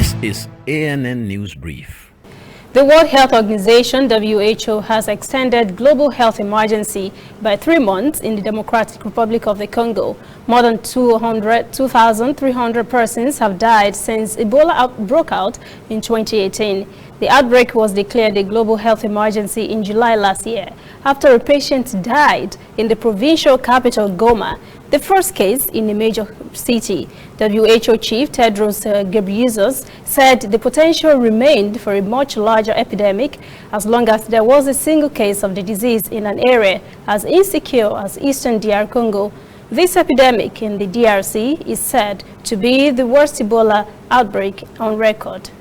This is ANN News Brief. The World Health Organization, WHO, has extended global health emergency by 3 months in the Democratic Republic of the Congo. More than 2,300 persons have died since Ebola broke out in 2018. The outbreak was declared a global health emergency in July last year after a patient died in the provincial capital Goma, the first case in a major city. WHO Chief Tedros Ghebreyesus said the potential remained for a much larger epidemic as long as there was a single case of the disease in an area as insecure as eastern DR Congo. This epidemic in the DRC is said to be the worst Ebola outbreak on record.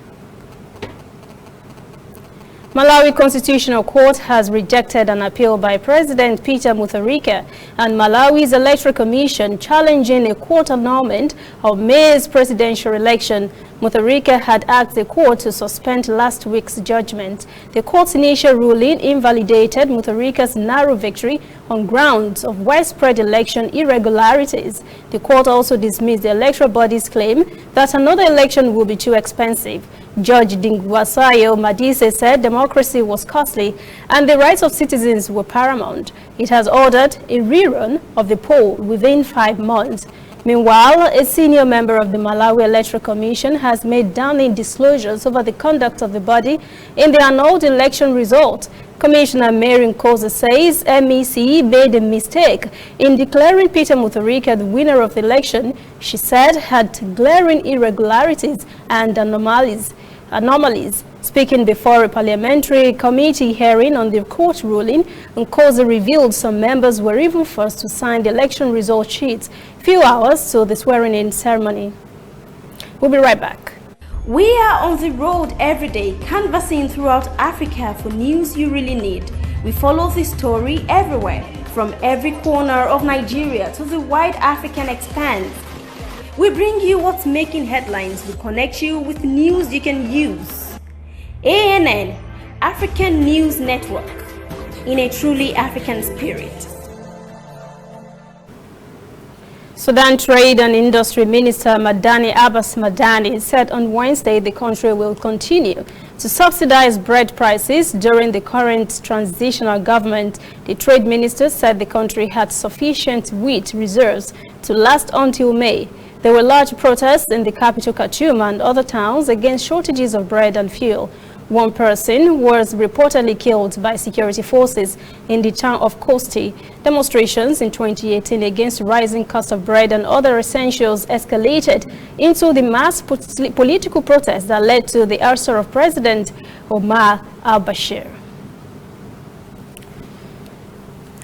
Malawi Constitutional Court has rejected an appeal by President Peter Mutharika and Malawi's Electoral Commission challenging a court annulment of May's presidential election. Mutharika had asked the court to suspend last week's judgment. The court's initial ruling invalidated Mutharika's narrow victory on grounds of widespread election irregularities. The court also dismissed the electoral body's claim that another election would be too expensive. Judge Dingwasayo Madise said democracy was costly and the rights of citizens were paramount. It has ordered a rerun of the poll within 5 months. Meanwhile, a senior member of the Malawi Electoral Commission has made damning disclosures over the conduct of the body in the annulled election result. Commissioner Mary Nkosi says MEC made a mistake in declaring Peter Mutharika the winner of the election. She said had glaring irregularities and anomalies. Speaking before a parliamentary committee hearing on the court ruling, Nkosi revealed some members were even forced to sign the election result sheets few hours to the swearing-in ceremony. We'll be right back. We are on the road every day, canvassing throughout Africa for news you really need. We follow this story everywhere, from every corner of Nigeria to the wide African expanse. We bring you what's making headlines. We connect you with news you can use. ANN, African News Network, in a truly African spirit. Sudan Trade and Industry Minister Madani Abbas Madani said on Wednesday the country will continue to subsidize bread prices during the current transitional government. The trade minister said the country had sufficient wheat reserves to last until May. There were large protests in the capital Khartoum and other towns against shortages of bread and fuel. One person was reportedly killed by security forces in the town of Kosti. Demonstrations in 2018 against rising cost of bread and other essentials escalated into the mass political protests that led to the ouster of President Omar al-Bashir.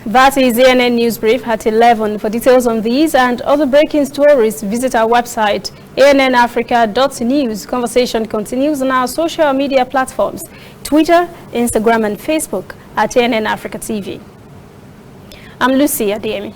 That is ANN News Brief at 11. For details on these and other breaking stories, visit our website, annafrica.news. Conversation continues on our social media platforms, Twitter, Instagram, and Facebook at ANN Africa TV. I'm Lucy Adeyemi.